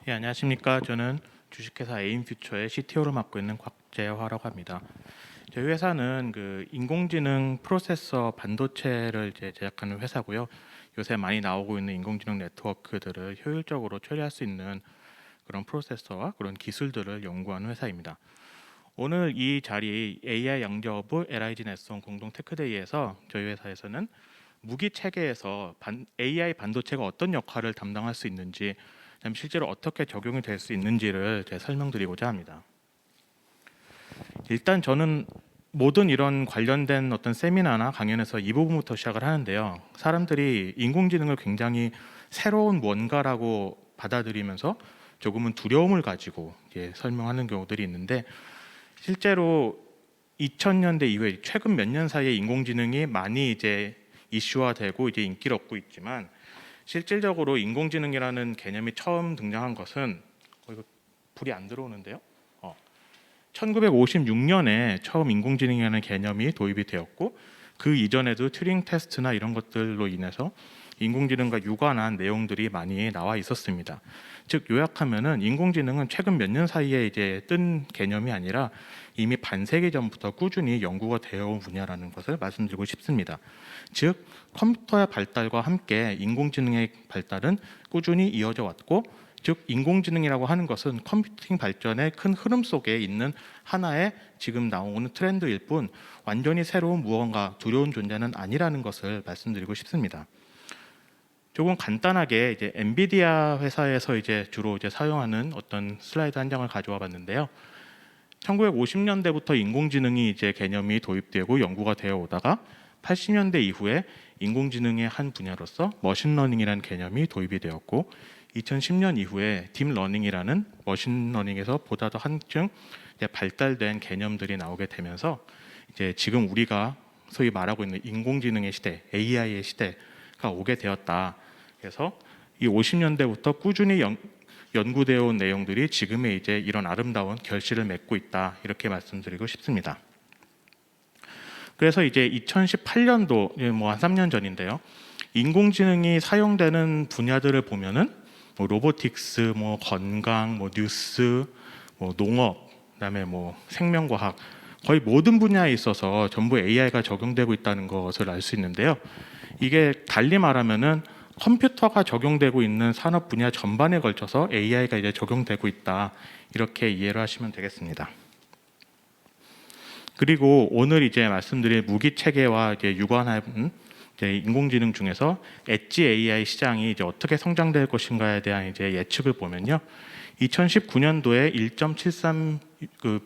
예, 안녕하십니까. 저는 주식회사 에임퓨처의 CTO를 맡고 있는 곽재화라고 합니다. 저희 회사는 인공지능 프로세서 반도체를 이제 제작하는 회사고요. 요새 많이 나오고 있는 인공지능 네트워크들을 효율적으로 처리할 수 있는 그런 프로세서와 그런 기술들을 연구하는 회사입니다. 오늘 이 자리 AI 양저브 LIG 넷송 공동 테크데이에서 저희 회사에서는 무기 체계에서 AI 반도체가 어떤 역할을 담당할 수 있는지, 그다음에 실제로 어떻게 적용이 될 수 있는지를 제가 설명드리고자 합니다. 일단 저는 모든 이런 관련된 어떤 세미나나 강연에서 이 부분부터 시작을 하는데요. 사람들이 인공지능을 굉장히 새로운 뭔가라고 받아들이면서 조금은 두려움을 가지고 설명하는 경우들이 있는데, 실제로 2000년대 이후에 최근 몇 년 사이에 인공지능이 많이 이제 이슈화되고 이제 인기를 얻고 있지만, 실질적으로 인공지능이라는 개념이 처음 등장한 것은 이거 불이 안 들어오는데요. 1956년에 처음 인공지능이라는 개념이 도입이 되었고, 그 이전에도 튜링 테스트나 이런 것들로 인해서 인공지능과 유관한 내용들이 많이 나와 있었습니다. 즉 요약하면은 인공지능은 최근 몇 년 사이에 이제 뜬 개념이 아니라 이미 반세기 전부터 꾸준히 연구가 되어 온 분야라는 것을 말씀드리고 싶습니다. 즉 컴퓨터의 발달과 함께 인공지능의 발달은 꾸준히 이어져 왔고, 즉 인공지능이라고 하는 것은 컴퓨팅 발전의 큰 흐름 속에 있는 하나의 지금 나오는 트렌드일 뿐 완전히 새로운 무언가 두려운 존재는 아니라는 것을 말씀드리고 싶습니다. 조금 간단하게 이제 엔비디아 회사에서 이제 주로 이제 사용하는 어떤 슬라이드 한 장을 가져와 봤는데요. 1950년대부터 인공지능이 이제 개념이 도입되고 연구가 되어 오다가 80년대 이후에 인공지능의 한 분야로서 머신러닝이라는 개념이 도입이 되었고, 2010년 이후에 딥러닝이라는 머신러닝에서 보다 더 한층 발달된 개념들이 나오게 되면서 이제 지금 우리가 소위 말하고 있는 인공지능의 시대, AI의 시대가 오게 되었다. 그래서 이 50년대부터 꾸준히 연구되어 온 내용들이 지금의 이제 이런 아름다운 결실을 맺고 있다, 이렇게 말씀드리고 싶습니다. 그래서 이제 2018년도 뭐 한 3년 전인데요. 인공지능이 사용되는 분야들을 보면은 뭐 로보틱스, 뭐 건강, 뭐 뉴스, 뭐 농업, 그다음에 뭐 생명과학, 거의 모든 분야에 있어서 전부 AI가 적용되고 있다는 것을 알 수 있는데요. 이게 달리 말하면은 컴퓨터가 적용되고 있는 산업 분야 전반에 걸쳐서 AI가 이제 적용되고 있다, 이렇게 이해를 하시면 되겠습니다. 그리고 오늘 이제 말씀드릴 무기 체계와 이제 유관한 이제 인공지능 중에서 엣지 AI 시장이 이제 어떻게 성장될 것인가에 대한 이제 예측을 보면요, 2019년도에 1.73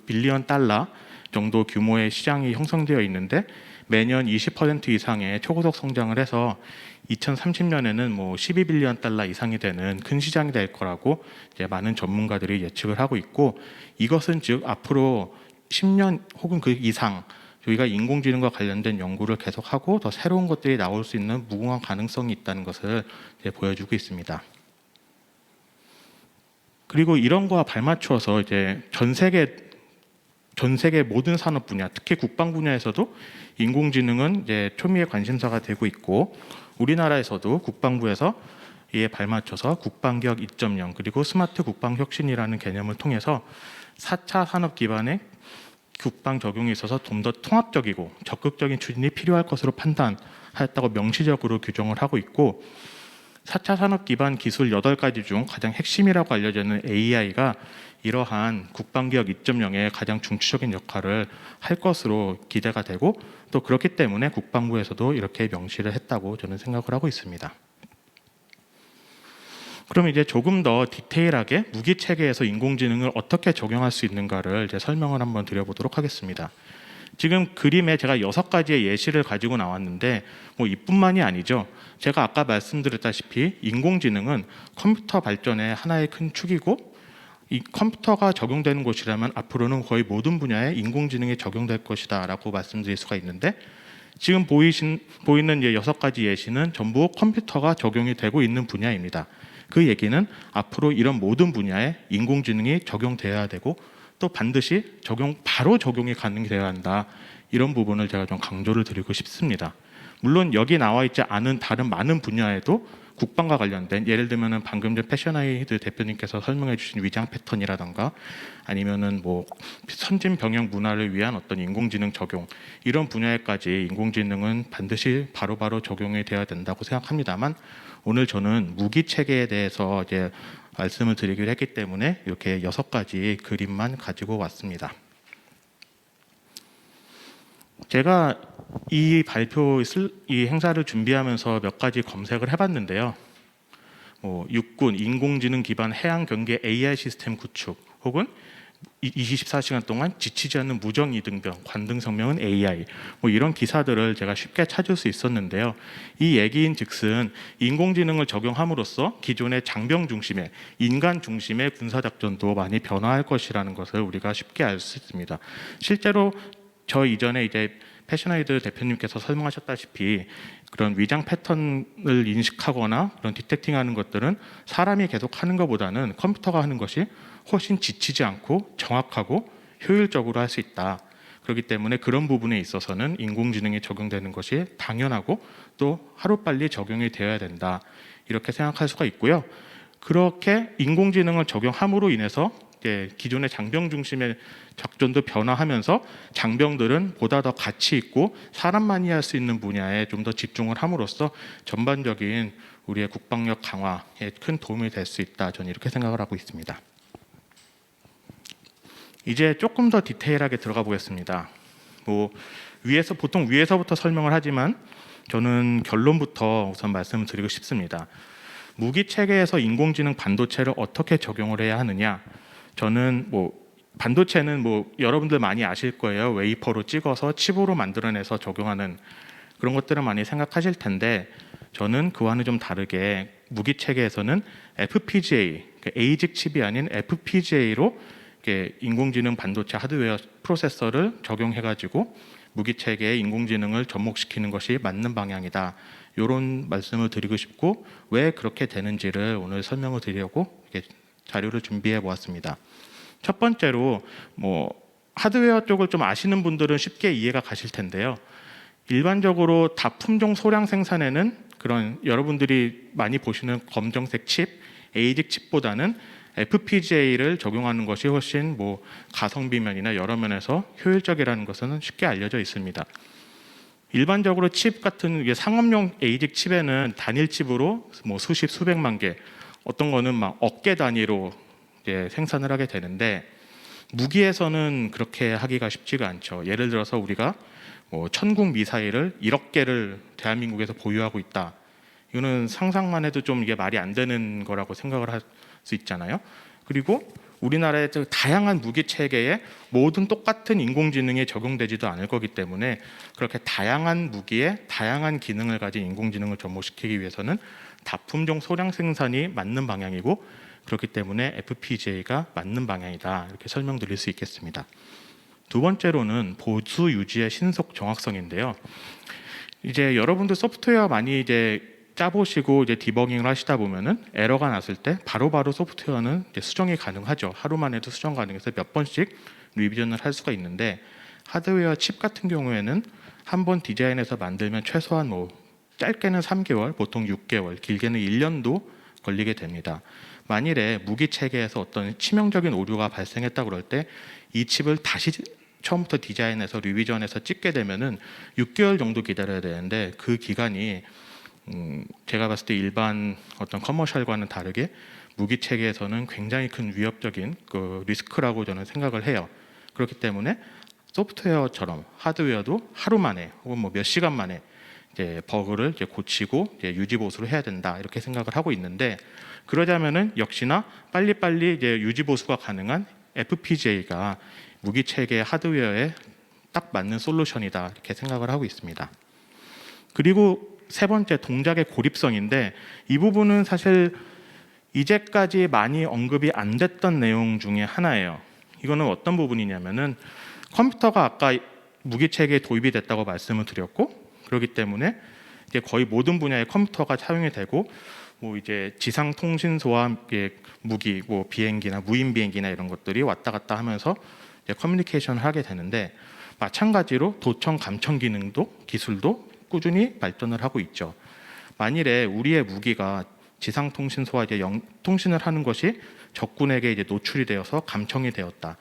빌리언 달러 정도 규모의 시장이 형성되어 있는데, 매년 20% 이상의 초고속 성장을 해서 2030년에는 뭐 12빌리언 달러 이상이 되는 큰 시장이 될 거라고 이제 많은 전문가들이 예측을 하고 있고, 이것은 즉 앞으로 10년 혹은 그 이상 저희가 인공지능과 관련된 연구를 계속하고 더 새로운 것들이 나올 수 있는 무궁한 가능성이 있다는 것을 이제 보여주고 있습니다. 그리고 이런 거와 발맞추어서 이제 전 세계 모든 산업 분야, 특히 국방 분야에서도 인공지능은 이제 초미의 관심사가 되고 있고, 우리나라에서도 국방부에서 이에 발맞춰서 국방기업 2.0 그리고 스마트 국방 혁신이라는 개념을 통해서 4차 산업 기반의 국방 적용에 있어서 좀 더 통합적이고 적극적인 추진이 필요할 것으로 판단하였다고 명시적으로 규정을 하고 있고, 4차 산업 기반 기술 8가지 중 가장 핵심이라고 알려져 있는 AI가 이러한 국방기업 2.0의 가장 중추적인 역할을 할 것으로 기대가 되고, 또 그렇기 때문에 국방부에서도 이렇게 명시를 했다고 저는 생각을 하고 있습니다. 그럼 이제 조금 더 디테일하게 무기 체계에서 인공지능을 어떻게 적용할 수 있는가를 이제 설명을 한번 드려보도록 하겠습니다. 지금 그림에 제가 6가지의 예시를 가지고 나왔는데 뭐 이뿐만이 아니죠. 제가 아까 말씀드렸다시피 인공지능은 컴퓨터 발전의 하나의 큰 축이고, 이 컴퓨터가 적용되는 곳이라면 앞으로는 거의 모든 분야에 인공지능이 적용될 것이다 라고 말씀드릴 수가 있는데, 지금 보이는 6가지 예시는 전부 컴퓨터가 적용이 되고 있는 분야입니다. 그 얘기는 앞으로 이런 모든 분야에 인공지능이 적용되어야 되고, 또 반드시 바로 적용이 가능되어야 한다, 이런 부분을 제가 좀 강조를 드리고 싶습니다. 물론 여기 나와 있지 않은 다른 많은 분야에도 국방과 관련된, 예를 들면은 방금 전 패셔나이드 대표님께서 설명해 주신 위장 패턴이라던가 아니면은 뭐 선진 병영 문화를 위한 어떤 인공지능 적용, 이런 분야에까지 인공지능은 반드시 바로바로 적용이 돼야 된다고 생각합니다만, 오늘 저는 무기 체계에 대해서 이제 말씀을 드리기로 했기 때문에 이렇게 6가지 그림만 가지고 왔습니다. 제가 이 행사를 준비하면서 몇 가지 검색을 해봤는데요. 육군 인공지능 기반 해양 경계 AI 시스템 구축, 혹은 24시간 동안 지치지 않는 무정 이등병, 관등 성명은 AI, 이런 기사들을 제가 쉽게 찾을 수 있었는데요. 이 얘기인즉슨 인공지능을 적용함으로써 기존의 장병 중심의, 인간 중심의 군사작전도 많이 변화할 것이라는 것을 우리가 쉽게 알 수 있습니다. 실제로 저 이전에 이제 패셔나이드 대표님께서 설명하셨다시피 그런 위장 패턴을 인식하거나 그런 디텍팅하는 것들은 사람이 계속 하는 것보다는 컴퓨터가 하는 것이 훨씬 지치지 않고 정확하고 효율적으로 할 수 있다. 그렇기 때문에 그런 부분에 있어서는 인공지능이 적용되는 것이 당연하고 또 하루빨리 적용이 되어야 된다. 이렇게 생각할 수가 있고요. 그렇게 인공지능을 적용함으로 인해서 기존의 장병 중심의 작전도 변화하면서 장병들은 보다 더 가치 있고 사람만이 할 수 있는 분야에 좀 더 집중을 함으로써 전반적인 우리의 국방력 강화에 큰 도움이 될 수 있다. 저는 이렇게 생각을 하고 있습니다. 이제 조금 더 디테일하게 들어가 보겠습니다. 보통 위에서부터 설명을 하지만 저는 결론부터 우선 말씀을 드리고 싶습니다. 무기 체계에서 인공지능 반도체를 어떻게 적용을 해야 하느냐? 저는 반도체는 여러분들 많이 아실 거예요. 웨이퍼로 찍어서 칩으로 만들어내서 적용하는 그런 것들을 많이 생각하실 텐데, 저는 그와는 좀 다르게 무기 체계에서는 FPGA, ASIC 칩이 아닌 FPGA로 인공지능 반도체 하드웨어 프로세서를 적용해가지고 무기 체계에 인공지능을 접목시키는 것이 맞는 방향이다. 이런 말씀을 드리고 싶고, 왜 그렇게 되는지를 오늘 설명을 드리려고 자료를 준비해 보았습니다. 첫 번째로 하드웨어 쪽을 좀 아시는 분들은 쉽게 이해가 가실 텐데요. 일반적으로 다품종 소량 생산에는 그런 여러분들이 많이 보시는 검정색 칩, ASIC 칩보다는 FPGA를 적용하는 것이 훨씬 가성비면이나 여러 면에서 효율적이라는 것은 쉽게 알려져 있습니다. 일반적으로 칩 같은 상업용 ASIC 칩에는 단일 칩으로 수십 수백만 개, 어떤 거는 막 억 개 단위로 생산을 하게 되는데, 무기에서는 그렇게 하기가 쉽지가 않죠. 예를 들어서 우리가 천궁 미사일을 1억 개를 대한민국에서 보유하고 있다. 이거는 상상만 해도 좀 이게 말이 안 되는 거라고 생각을 할 수 있잖아요. 그리고 우리나라의 다양한 무기 체계에 모든 똑같은 인공지능이 적용되지도 않을 거기 때문에 그렇게 다양한 무기에 다양한 기능을 가진 인공지능을 접목시키기 위해서는 다품종 소량 생산이 맞는 방향이고, 그렇기 때문에 FPGA가 맞는 방향이다. 이렇게 설명드릴 수 있겠습니다. 두 번째로는 보수 유지의 신속 정확성인데요. 이제 여러분들 소프트웨어 많이 짜보시고 디버깅을 하시다 보면은 에러가 났을 때 바로바로 소프트웨어는 수정이 가능하죠. 하루만 해도 수정 가능해서 몇 번씩 리비전을 할 수가 있는데, 하드웨어 칩 같은 경우에는 한 번 디자인해서 만들면 최소한 짧게는 3개월, 보통 6개월, 길게는 1년도 걸리게 됩니다. 만일에 무기 체계에서 어떤 치명적인 오류가 발생했다 그럴 때 이 칩을 다시 처음부터 디자인해서 리비전해서 찍게 되면은 6개월 정도 기다려야 되는데, 그 기간이 제가 봤을 때 일반 어떤 커머셜과는 다르게 무기 체계에서는 굉장히 큰 위협적인 리스크라고 저는 생각을 해요. 그렇기 때문에 소프트웨어처럼 하드웨어도 하루 만에 혹은 몇 시간 만에 버그를 고치고 유지 보수를 해야 된다, 이렇게 생각을 하고 있는데, 그러자면은 역시나 빨리빨리 유지 보수가 가능한 FPGA가 무기 체계 하드웨어에 딱 맞는 솔루션이다, 이렇게 생각을 하고 있습니다. 그리고 세 번째, 동작의 고립성인데, 이 부분은 사실 이제까지 많이 언급이 안 됐던 내용 중에 하나예요. 이거는 어떤 부분이냐면은, 컴퓨터가 아까 무기 체계에 도입이 됐다고 말씀을 드렸고, 그렇기 때문에 이제 거의 모든 분야의 컴퓨터가 사용이 되고, 이제 지상 통신소와 무기, 비행기나 무인 비행기나 이런 것들이 왔다 갔다 하면서 커뮤니케이션을 하게 되는데, 마찬가지로 도청 감청 기술도 꾸준히 발전을 하고 있죠. 만일에 우리의 무기가 지상통신소와 이제 통신을 하는 것이 적군에게 이제 노출이 되어서 감청이 되었다.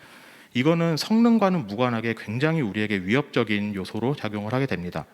이거는 성능과는 무관하게 굉장히 우리에게 위협적인 요소로 작용을 하게 됩니다.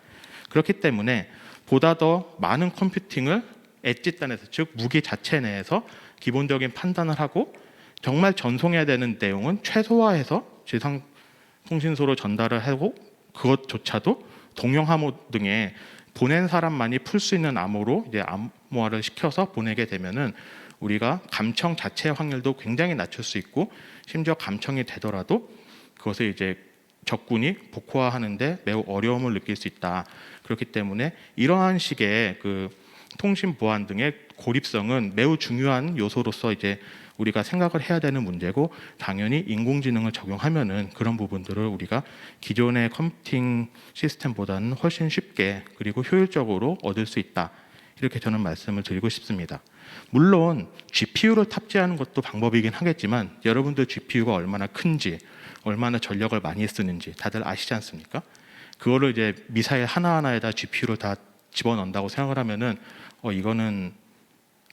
그렇기 때문에 보다 더 많은 컴퓨팅을 엣지단에서, 즉 무기 자체 내에서 기본적인 판단을 하고 정말 전송해야 되는 내용은 최소화해서 지상통신소로 전달을 하고, 그것조차도 동형 암호 등의 보낸 사람만이 풀 수 있는 암호로 이제 암호화를 시켜서 보내게 되면은 우리가 감청 자체의 확률도 굉장히 낮출 수 있고, 심지어 감청이 되더라도 그것을 이제 적군이 복호화하는데 매우 어려움을 느낄 수 있다. 그렇기 때문에 이러한 식의 그 통신 보안 등의 고립성은 매우 중요한 요소로서 이제 우리가 생각을 해야 되는 문제고, 당연히 인공지능을 적용하면은 그런 부분들을 우리가 기존의 컴퓨팅 시스템보다는 훨씬 쉽게 그리고 효율적으로 얻을 수 있다. 이렇게 저는 말씀을 드리고 싶습니다. 물론 GPU를 탑재하는 것도 방법이긴 하겠지만, 여러분들 GPU가 얼마나 큰지, 얼마나 전력을 많이 쓰는지 다들 아시지 않습니까? 그거를 이제 미사일 하나하나에다 GPU를 다 집어넣는다고 생각을 하면은 이거는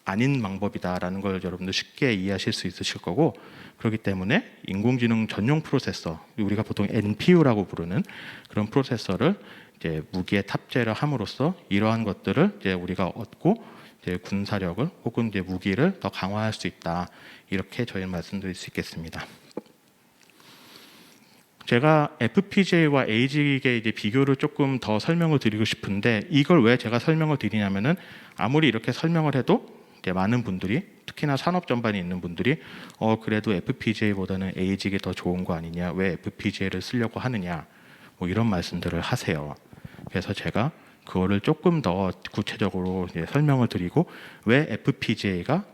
아닌 방법이다라는 걸 여러분들 쉽게 이해하실 수 있으실 거고, 그렇기 때문에 인공지능 전용 프로세서, 우리가 보통 NPU라고 부르는 그런 프로세서를 이제 무기에 탑재를 함으로써 이러한 것들을 이제 우리가 얻고 이제 군사력을 혹은 이제 무기를 더 강화할 수 있다. 이렇게 저희는 말씀드릴 수 있겠습니다. 제가 FPGA와 ASIC의 이제 비교를 조금 더 설명을 드리고 싶은데, 이걸 왜 제가 설명을 드리냐면은 아무리 이렇게 설명을 해도 이제 많은 분들이, 특히나 산업 전반에 있는 분들이 그래도 FPGA보다는 ASIC이 더 좋은 거 아니냐, 왜 FPGA를 쓰려고 하느냐, 뭐 이런 말씀들을 하세요. 그래서 제가 그거를 조금 더 구체적으로 이제 설명을 드리고 왜 FPGA가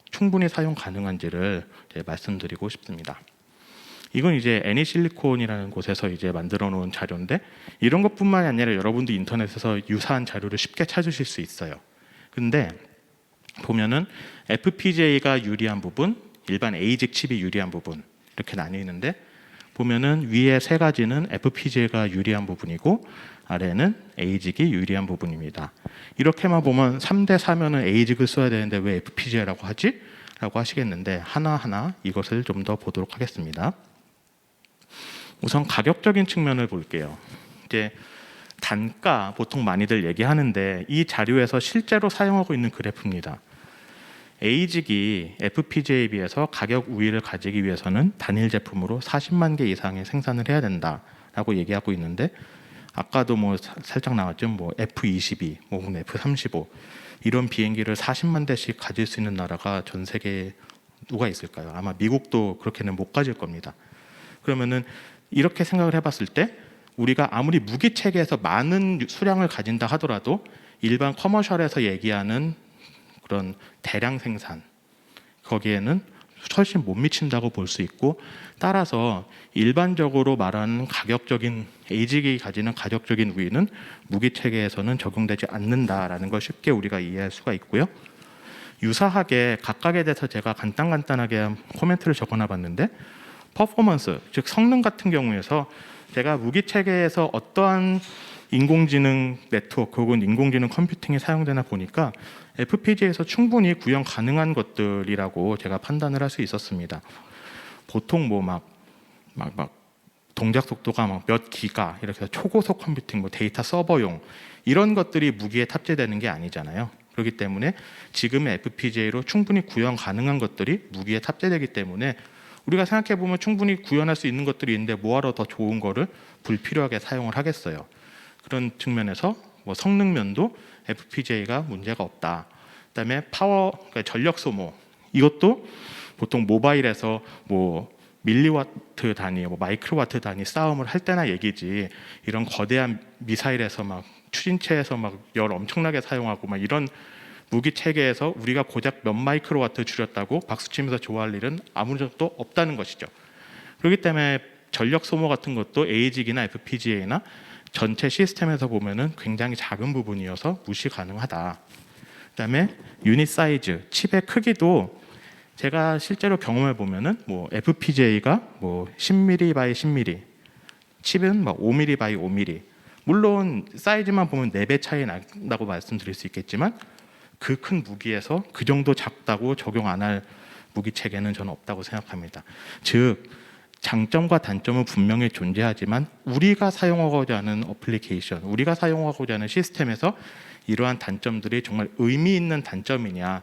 충분히 사용 가능한지를 이제 말씀드리고 싶습니다. 이건 이제 애니실리콘이라는 곳에서 이제 만들어 놓은 자료인데, 이런 것뿐만이 아니라 여러분도 인터넷에서 유사한 자료를 쉽게 찾으실 수 있어요. 근데 보면은 FPGA가 유리한 부분, 일반 ASIC 칩이 유리한 부분, 이렇게 나뉘는데, 보면은 위에 세 가지는 FPGA가 유리한 부분이고 아래는 ASIC이 유리한 부분입니다. 이렇게만 보면 3대 4면은 ASIC을 써야 되는데 왜 FPGA라고 하지? 라고 하시겠는데, 하나하나 이것을 좀 더 보도록 하겠습니다. 우선 가격적인 측면을 볼게요. 이제 단가 보통 많이들 얘기하는데, 이 자료에서 실제로 사용하고 있는 그래프입니다. ASIC이 FPGA에 비해서 가격 우위를 가지기 위해서는 단일 제품으로 40만 개 이상의 생산을 해야 된다라고 얘기하고 있는데, 아까도 뭐 살짝 나왔죠. 뭐 F-22, 뭐 F-35 이런 비행기를 40만 대씩 가질 수 있는 나라가 전 세계에 누가 있을까요? 아마 미국도 그렇게는 못 가질 겁니다. 그러면은 이렇게 생각을 해봤을 때, 우리가 아무리 무기 체계에서 많은 수량을 가진다 하더라도 일반 커머셜에서 얘기하는 그런 대량 생산, 거기에는 훨씬 못 미친다고 볼 수 있고, 따라서 일반적으로 말하는 가격적인 ASIC이 가지는 가격적인 우위는 무기 체계에서는 적용되지 않는다라는 걸 쉽게 우리가 이해할 수가 있고요. 유사하게 각각에 대해서 제가 간단하게 코멘트를 적어놔 봤는데, 퍼포먼스, 즉 성능 같은 경우에서 제가 무기 체계에서 어떠한 인공지능 네트워크 혹은 인공지능 컴퓨팅이 사용되나 보니까 FPGA에서 충분히 구현 가능한 것들이라고 제가 판단을 할 수 있었습니다. 보통 뭐 막 동작 속도가 막 몇 기가 이렇게 초고속 컴퓨팅, 뭐 데이터 서버용 이런 것들이 무기에 탑재되는 게 아니잖아요. 그렇기 때문에 지금의 FPGA로 충분히 구현 가능한 것들이 무기에 탑재되기 때문에 우리가 생각해 보면 충분히 구현할 수 있는 것들이 있는데 뭐하러 더 좋은 거를 불필요하게 사용을 하겠어요. 그런 측면에서 뭐 성능면도 FPGA가 문제가 없다. 그다음에 파워, 그러니까 전력 소모, 이것도 보통 모바일에서 뭐 밀리와트 단위, 뭐 마이크로와트 단위 싸움을 할 때나 얘기지, 이런 거대한 미사일에서 막 추진체에서 막 열 엄청나게 사용하고 막 이런 무기 체계에서 우리가 고작 몇 마이크로와트 줄였다고 박수치면서 좋아할 일은 아무것도 없다는 것이죠. 그렇기 때문에 전력 소모 같은 것도 ASIC이나 FPGA나 전체 시스템에서 보면은 굉장히 작은 부분이어서 무시 가능하다. 그다음에 유닛 사이즈, 칩의 크기도 제가 실제로 경험해 보면은 뭐 FPGA가 뭐 10mm by 10mm, 칩은 막 5mm by 5mm, 물론 사이즈만 보면 4배 차이 난다고 말씀드릴 수 있겠지만 그 큰 무기에서 그 정도 작다고 적용 안 할 무기 체계는 저는 없다고 생각합니다. 즉 장점과 단점은 분명히 존재하지만 우리가 사용하고자 하는 어플리케이션, 우리가 사용하고자 하는 시스템에서 이러한 단점들이 정말 의미 있는 단점이냐를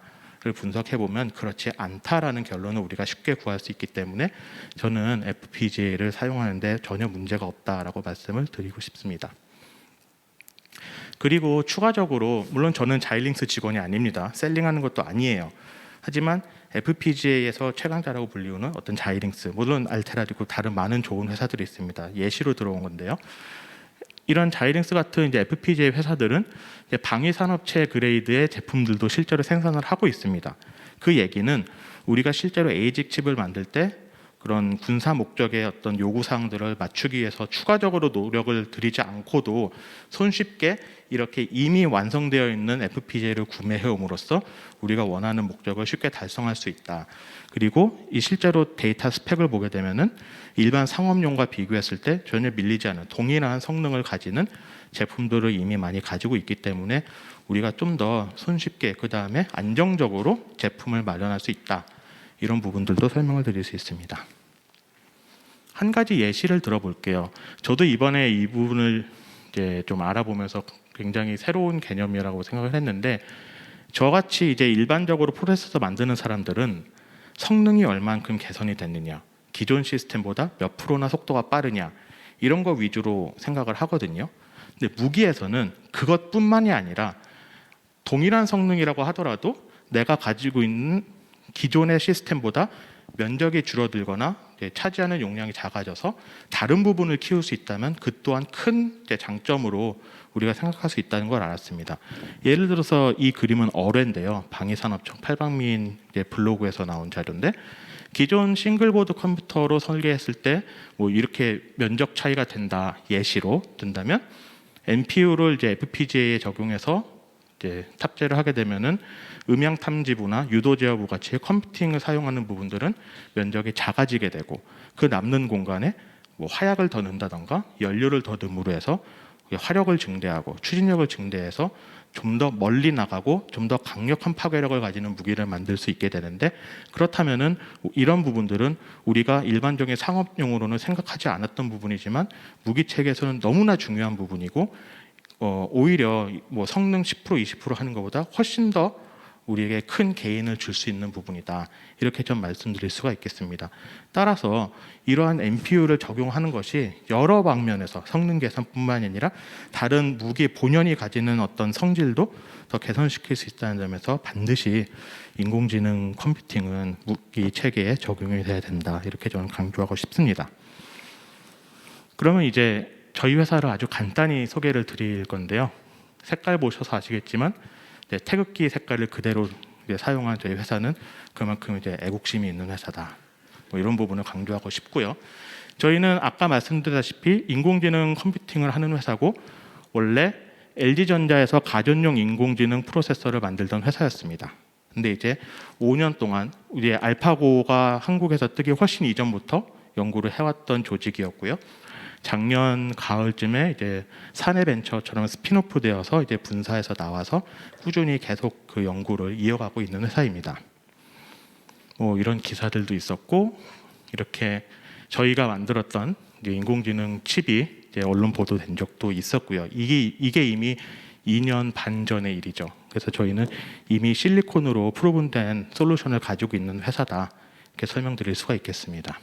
분석해 보면 그렇지 않다라는 결론을 우리가 쉽게 구할 수 있기 때문에 저는 FPGA를 사용하는데 전혀 문제가 없다라고 말씀을 드리고 싶습니다. 그리고 추가적으로 물론 저는 자이링스 직원이 아닙니다. 셀링하는 것도 아니에요. 하지만 FPGA에서 최강자라고 불리우는 어떤 자이링스, 물론 알테라리고 다른 많은 좋은 회사들이 있습니다. 예시로 들어온 건데요. 이런 자이링스 같은 이제 FPGA 회사들은 이제 방위 산업체 그레이드의 제품들도 실제로 생산을 하고 있습니다. 그 얘기는 우리가 실제로 에이직 칩을 만들 때 그런 군사 목적의 어떤 요구 사항들을 맞추기 위해서 추가적으로 노력을 들이지 않고도 손쉽게 이렇게 이미 완성되어 있는 FPGA를 구매해 옴으로써 우리가 원하는 목적을 쉽게 달성할 수 있다. 그리고 이 실제로 데이터 스펙을 보게 되면은 일반 상업용과 비교했을 때 전혀 밀리지 않은 동일한 성능을 가지는 제품들을 이미 많이 가지고 있기 때문에 우리가 좀 더 손쉽게 그 다음에 안정적으로 제품을 마련할 수 있다. 이런 부분들도 설명을 드릴 수 있습니다. 한 가지 예시를 들어볼게요. 저도 이번에 이 부분을 이제 좀 알아보면서 굉장히 새로운 개념이라고 생각을 했는데, 저같이 이제 일반적으로 프로세서 만드는 사람들은 성능이 얼만큼 개선이 됐느냐, 기존 시스템보다 몇 프로나 속도가 빠르냐, 이런 거 위주로 생각을 하거든요. 근데 무기에서는 그것뿐만이 아니라 동일한 성능이라고 하더라도 내가 가지고 있는 기존의 시스템보다 면적이 줄어들거나 차지하는 용량이 작아져서 다른 부분을 키울 수 있다면 그 또한 큰 장점으로 우리가 생각할 수 있다는 걸 알았습니다. 예를 들어서 이 그림은 어뢰인데요. 방위산업청 8박미인 블로그에서 나온 자료인데, 기존 싱글보드 컴퓨터로 설계했을 때 뭐 이렇게 면적 차이가 된다 예시로 든다면, NPU를 이제 FPGA에 적용해서 이제 탑재를 하게 되면은 음향 탐지부나 유도 제어부 같이 컴퓨팅을 사용하는 부분들은 면적이 작아지게 되고, 그 남는 공간에 뭐 화약을 더 넣는다던가 연료를 더 넣음으로 해서 화력을 증대하고 추진력을 증대해서 좀 더 멀리 나가고 좀 더 강력한 파괴력을 가지는 무기를 만들 수 있게 되는데, 그렇다면은 이런 부분들은 우리가 일반적인 상업용으로는 생각하지 않았던 부분이지만 무기 체계에서는 너무나 중요한 부분이고, 오히려 뭐 성능 10% 20% 하는 것보다 훨씬 더 우리에게 큰 개인을 줄 수 있는 부분이다. 이렇게 좀 말씀드릴 수가 있겠습니다. 따라서 이러한 NPU를 적용하는 것이 여러 방면에서 성능 개선뿐만 아니라 다른 무기 본연이 가지는 어떤 성질도 더 개선시킬 수 있다는 점에서 반드시 인공지능 컴퓨팅은 무기 체계에 적용이 돼야 된다. 이렇게 저는 강조하고 싶습니다. 그러면 이제 저희 회사를 아주 간단히 소개를 드릴 건데요. 색깔 보셔서 아시겠지만 태극기 색깔을 그대로 사용한 저희 회사는 그만큼 이제 애국심이 있는 회사다. 뭐 이런 부분을 강조하고 싶고요. 저희는 아까 말씀드렸다시피 인공지능 컴퓨팅을 하는 회사고, 원래 LG전자에서 가전용 인공지능 프로세서를 만들던 회사였습니다. 근데 이제 5년 동안 우리 알파고가 한국에서 뜨기 훨씬 이전부터 연구를 해왔던 조직이었고요. 작년 가을쯤에 이제 사내벤처처럼 스핀오프 되어서 이제 분사해서 나와서 꾸준히 계속 그 연구를 이어가고 있는 회사입니다. 뭐 이런 기사들도 있었고, 이렇게 저희가 만들었던 이제 인공지능 칩이 이제 언론 보도된 적도 있었고요. 이게 이미 2년 반 전의 일이죠. 그래서 저희는 이미 실리콘으로 프로분된 솔루션을 가지고 있는 회사다. 이렇게 설명드릴 수가 있겠습니다.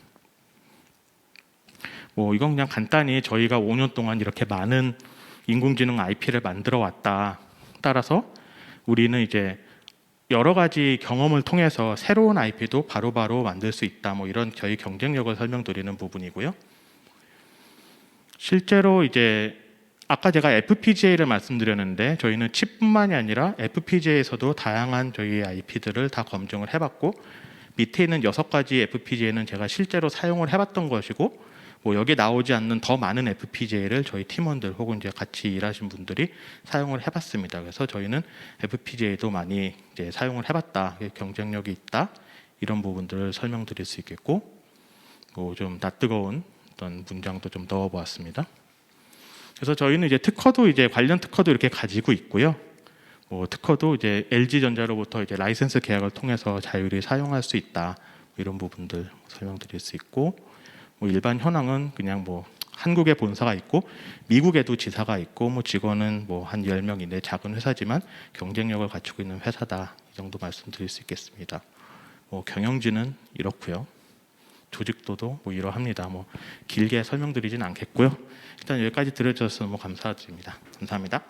뭐 이건 그냥 간단히 저희가 5년 동안 이렇게 많은 인공지능 IP를 만들어 왔다. 따라서 우리는 이제 여러 가지 경험을 통해서 새로운 IP도 바로바로 만들 수 있다. 뭐 이런 저희 경쟁력을 설명드리는 부분이고요. 실제로 이제 아까 제가 FPGA를 말씀드렸는데, 저희는 칩뿐만이 아니라 FPGA에서도 다양한 저희 IP들을 다 검증을 해봤고, 밑에 있는 6가지 FPGA는 제가 실제로 사용을 해봤던 것이고, 뭐 여기 나오지 않는 더 많은 FPGA를 저희 팀원들 혹은 이제 같이 일하신 분들이 사용을 해봤습니다. 그래서 저희는 FPGA도 많이 이제 사용을 해봤다, 경쟁력이 있다, 이런 부분들을 설명드릴 수 있겠고, 뭐 좀 낯뜨거운 어떤 문장도 좀 넣어보았습니다. 그래서 저희는 이제 특허도 이제 관련 특허도 이렇게 가지고 있고요. 뭐 특허도 이제 LG전자로부터 이제 라이센스 계약을 통해서 자율히 사용할 수 있다, 뭐 이런 부분들 설명드릴 수 있고, 뭐 일반 현황은 그냥 뭐 한국에 본사가 있고 미국에도 지사가 있고 뭐 직원은 뭐 한 10명 이내 작은 회사지만 경쟁력을 갖추고 있는 회사다, 이 정도 말씀드릴 수 있겠습니다. 뭐 경영진은 이렇고요. 조직도도 뭐 이러합니다. 뭐 길게 설명드리진 않겠고요. 일단 여기까지 들어주셔서 너무 감사드립니다. 감사합니다.